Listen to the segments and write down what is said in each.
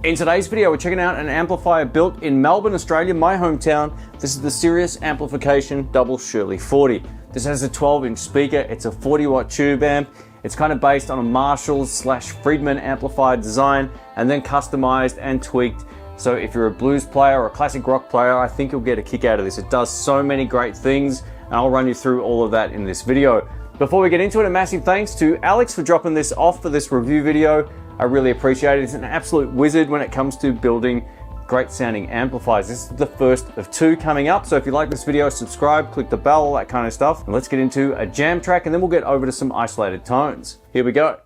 In today's video, we're checking out an amplifier built in Melbourne, Australia, my hometown. This is the Sirius Amplification Double Shirly 40. This has a 12-inch speaker. It's a 40-watt tube amp. It's kind of based on a Marshall/Friedman amplifier design and then customized and tweaked. So if you're a blues player or a classic rock player, I think you'll get a kick out of this. It does so many great things, and I'll run you through all of that in this video. Before we get into it, a massive thanks to Alex for dropping this off for this review video. I really appreciate it. He's an absolute wizard when it comes to building great sounding amplifiers. This is the first of two coming up. So if you like this video, subscribe, click the bell, all that kind of stuff. And let's get into a jam track and then we'll get over to some isolated tones. Here we go.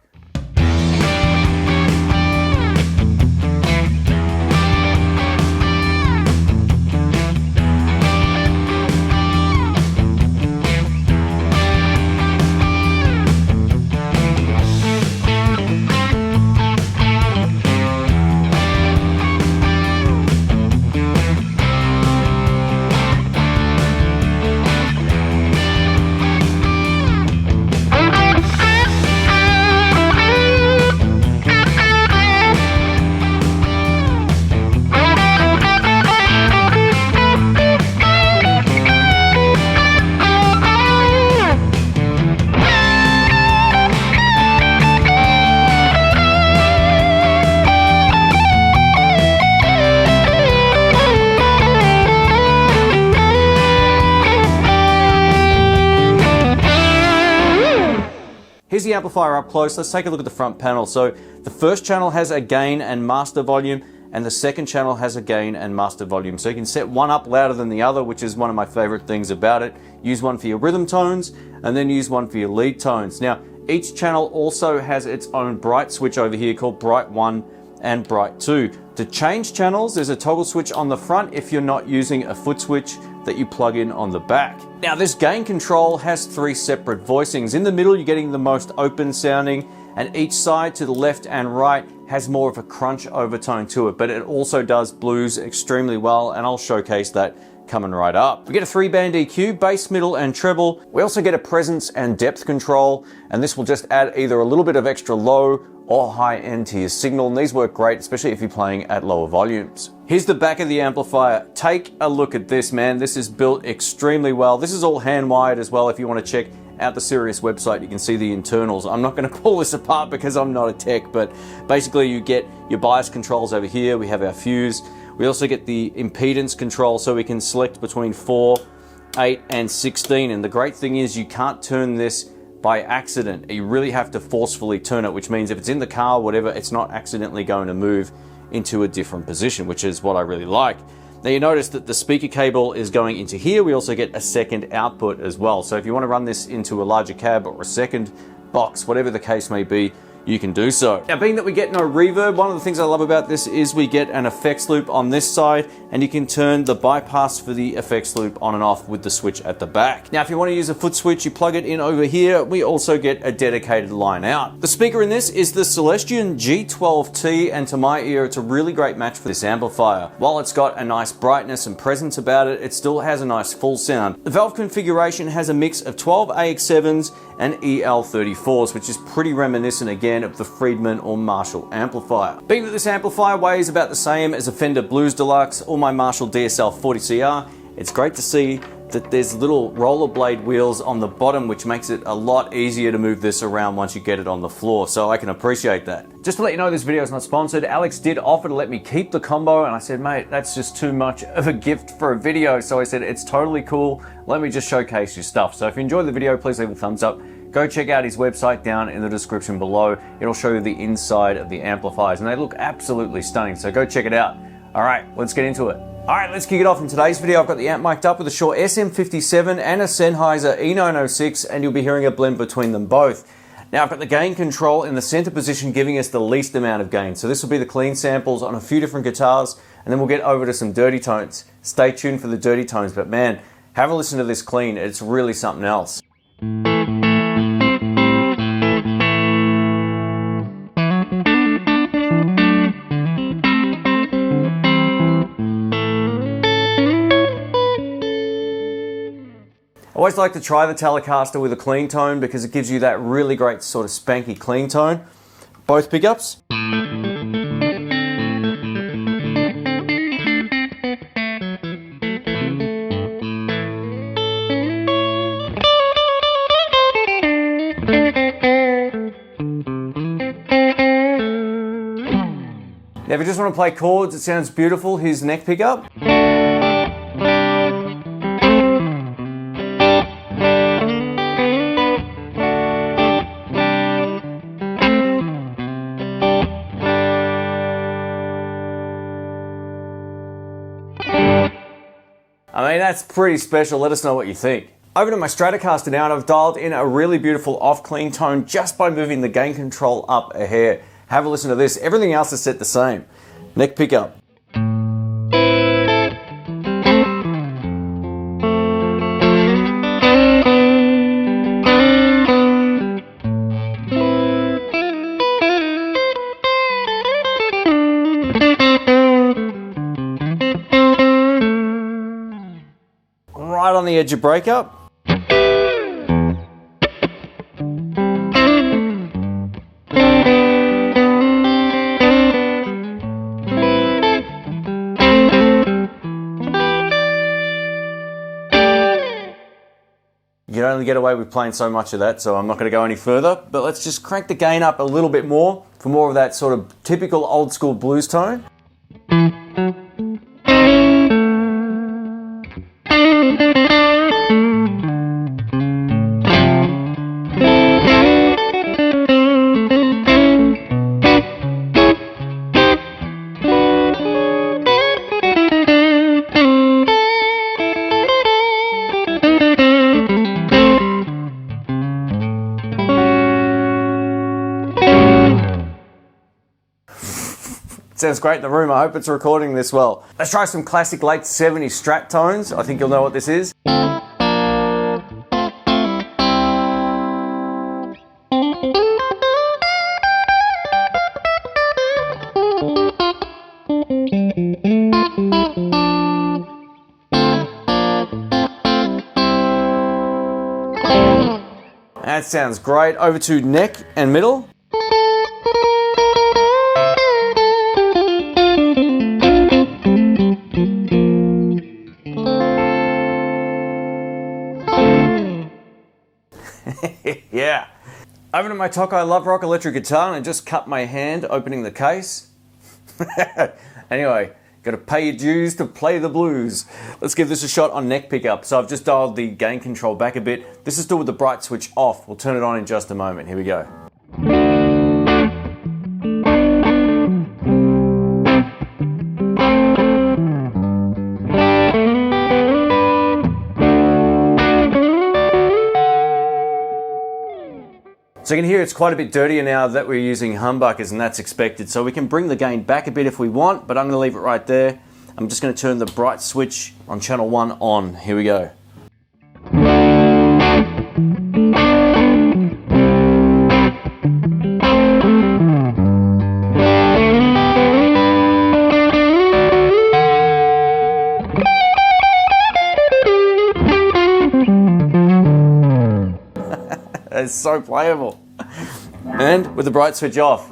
Here's the amplifier up close. Let's take a look at the front panel. So the first channel has a gain and master volume, and the second channel has a gain and master volume. So you can set one up louder than the other, which is one of my favorite things about it. Use one for your rhythm tones, and then use one for your lead tones. Now, each channel also has its own bright switch over here called Bright 1 and Bright 2. To change channels, there's a toggle switch on the front if you're not using a foot switch that you plug in on the back. Now this gain control has three separate voicings. In the middle you're getting the most open sounding, and each side to the left and right has more of a crunch overtone to it, but it also does blues extremely well, and I'll showcase that coming right up. We get a 3-band EQ, bass, middle and treble. We also get a presence and depth control, and this will just add either a little bit of extra low or high end to your signal, and these work great, especially if you're playing at lower volumes. Here's the back of the amplifier. Take a look at this, man. This is built extremely well. This is all hand wired as well. If you want to check out the Sirius website, you can see the internals. I'm not going to pull this apart because I'm not a tech, but basically you get your bias controls over here. We have our fuse. We also get the impedance control, so we can select between 4, 8 and 16, and the great thing is you can't turn this by accident. You really have to forcefully turn it, which means if it's in the car or whatever, it's not accidentally going to move into a different position, which is what I really like. Now you notice that the speaker cable is going into here. We also get a second output as well. So if you want to run this into a larger cab or a second box, whatever the case may be, you can do so. Now, being that we get no reverb, one of the things I love about this is we get an effects loop on this side, and you can turn the bypass for the effects loop on and off with the switch at the back. Now, if you want to use a foot switch, you plug it in over here. We also get a dedicated line out. The speaker in this is the Celestion G12T, and to my ear, it's a really great match for this amplifier. While it's got a nice brightness and presence about it, it still has a nice full sound. The valve configuration has a mix of 12 AX7s and EL34s, which is pretty reminiscent again of the Friedman or Marshall amplifier. Being that this amplifier weighs about the same as a Fender Blues Deluxe or my Marshall DSL 40CR, it's great to see that there's little rollerblade wheels on the bottom, which makes it a lot easier to move this around once you get it on the floor, so I can appreciate that. Just to let you know, this video is not sponsored. Alex did offer to let me keep the combo, and I said, mate, that's just too much of a gift for a video. So I said, it's totally cool. Let me just showcase your stuff. So if you enjoyed the video, please leave a thumbs up. Go check out his website down in the description below. It'll show you the inside of the amplifiers, and they look absolutely stunning, so go check it out. All right, let's get into it. All right, let's kick it off. In today's video, I've got the amp mic'd up with a Shure SM57 and a Sennheiser E906, and you'll be hearing a blend between them both. Now, I've got the gain control in the center position, giving us the least amount of gain. So this will be the clean samples on a few different guitars, and then we'll get over to some dirty tones. Stay tuned for the dirty tones, but man, have a listen to this clean. It's really something else. I always like to try the Telecaster with a clean tone because it gives you that really great sort of spanky clean tone. Both pickups. Now if you just want to play chords, it sounds beautiful. Here's neck pickup. I mean, that's pretty special. Let us know what you think. Over to my Stratocaster now, and I've dialed in a really beautiful off clean tone just by moving the gain control up a hair. Have a listen to this. Everything else is set the same. Neck pickup. Right on the edge of breakup. You can only get away with playing so much of that, so I'm not going to go any further. But let's just crank the gain up a little bit more for more of that sort of typical old school blues tone. Sounds great in the room. I hope it's recording this well. Let's try some classic late 70s Strat tones. I think you'll know what this is. That sounds great. Over to neck and middle. Yeah. Over to my Tele Love Rock electric guitar, and I just cut my hand opening the case. Anyway, gotta pay your dues to play the blues. Let's give this a shot on neck pickup. So I've just dialed the gain control back a bit. This is still with the bright switch off. We'll turn it on in just a moment. Here we go. So you can hear it's quite a bit dirtier now that we're using humbuckers, and that's expected. So we can bring the gain back a bit if we want, but I'm going to leave it right there. I'm just going to turn the bright switch on channel 1 on. Here we go. It's so playable. And with the bright switch off.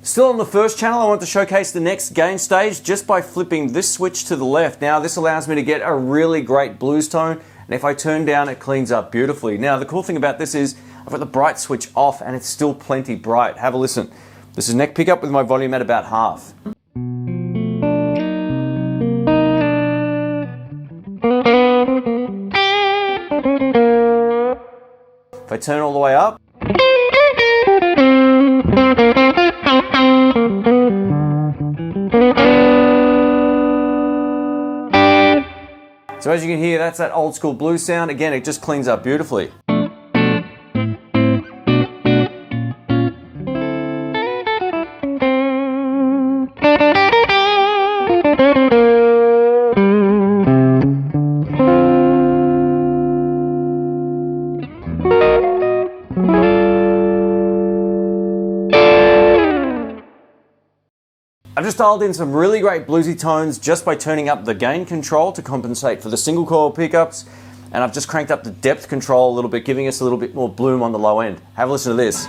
Still on the first channel, I want to showcase the next gain stage just by flipping this switch to the left. Now this allows me to get a really great blues tone, and if I turn down it cleans up beautifully. Now the cool thing about this is I've got the bright switch off and it's still plenty bright. Have a listen. This is neck pickup with my volume at about half. If I turn all the way up, so as you can hear, that's that old school blues sound. Again, it just cleans up beautifully. I've just dialed in some really great bluesy tones just by turning up the gain control to compensate for the single coil pickups, and I've just cranked up the depth control a little bit, giving us a little bit more bloom on the low end. Have a listen to this.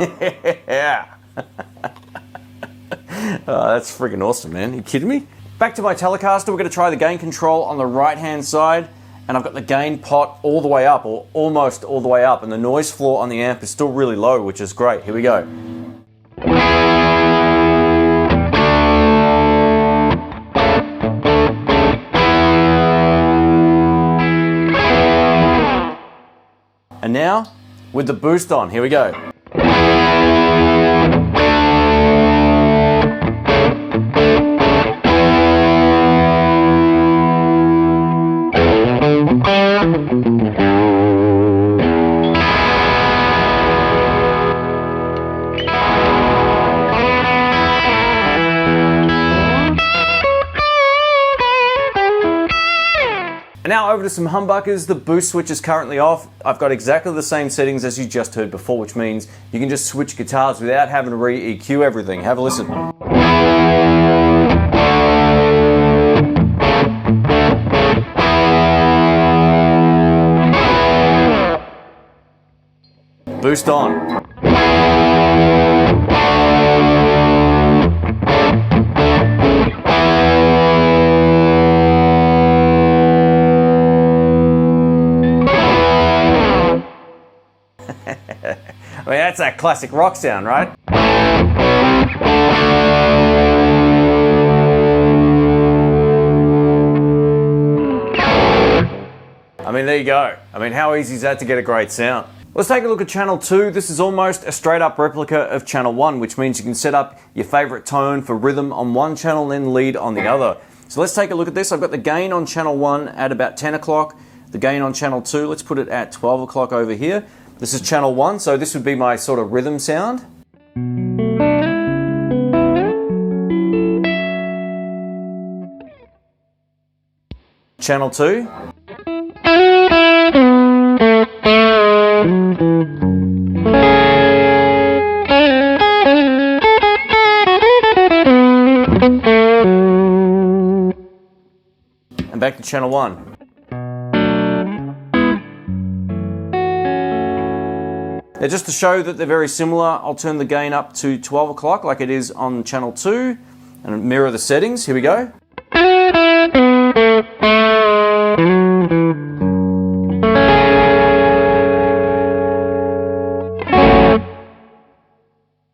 Yeah. Oh, that's freaking awesome, man. Are you kidding me? Back to my Telecaster, we're going to try the gain control on the right-hand side, and I've got the gain pot all the way up, or almost all the way up, and the noise floor on the amp is still really low, which is great. Here we go. And now, with the boost on, here we go. And now over to some humbuckers. The boost switch is currently off. I've got exactly the same settings as you just heard before, which means you can just switch guitars without having to re-EQ everything. Have a listen. Boost on. I mean, that's that classic rock sound, right? I mean, there you go. I mean, how easy is that to get a great sound? Let's take a look at channel 2. This is almost a straight up replica of channel 1, which means you can set up your favorite tone for rhythm on one channel and then lead on the other. So let's take a look at this. I've got the gain on channel 1 at about 10 o'clock. The gain on channel 2, let's put it at 12 o'clock over here. This is channel 1, so this would be my sort of rhythm sound. Channel 2. And back to channel 1. Now, just to show that they're very similar, I'll turn the gain up to 12 o'clock like it is on channel 2 and mirror the settings. Here we go.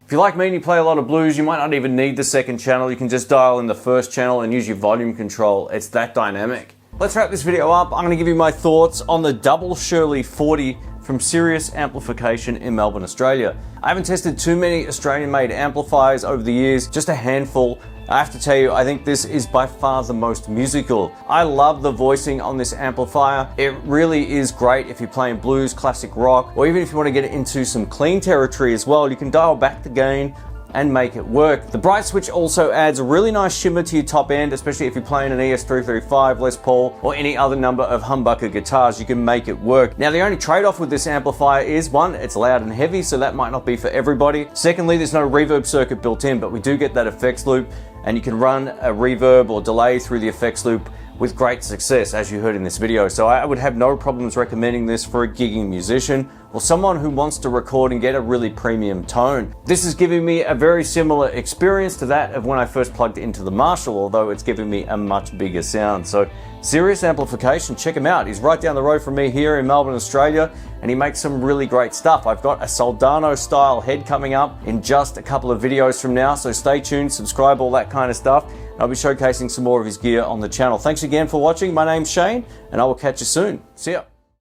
If you like me and you play a lot of blues, you might not even need the second channel. You can just dial in the first channel and use your volume control. It's that dynamic. Let's wrap this video up. I'm going to give you my thoughts on the Double Shirly 40 from Sirius Amplification in Melbourne, Australia. I haven't tested too many Australian-made amplifiers over the years, just a handful. I have to tell you, I think this is by far the most musical. I love the voicing on this amplifier. It really is great if you're playing blues, classic rock, or even if you want to get into some clean territory as well. You can dial back the gain and make it work. The bright switch also adds a really nice shimmer to your top end, especially if you're playing an ES335, Les Paul, or any other number of humbucker guitars. You can make it work. Now, the only trade-off with this amplifier is, one, it's loud and heavy, so that might not be for everybody. Secondly, there's no reverb circuit built in, but we do get that effects loop, and you can run a reverb or delay through the effects loop with great success, as you heard in this video. So I would have no problems recommending this for a gigging musician or someone who wants to record and get a really premium tone. This is giving me a very similar experience to that of when I first plugged into the Marshall, although it's giving me a much bigger sound. So Sirius Amplification, check him out. He's right down the road from me here in Melbourne, Australia, and he makes some really great stuff. I've got a Soldano style head coming up in just a couple of videos from now, so stay tuned, subscribe, all that kind of stuff. I'll be showcasing some more of his gear on the channel. Thanks again for watching. My name's Shane, and I will catch you soon. See ya.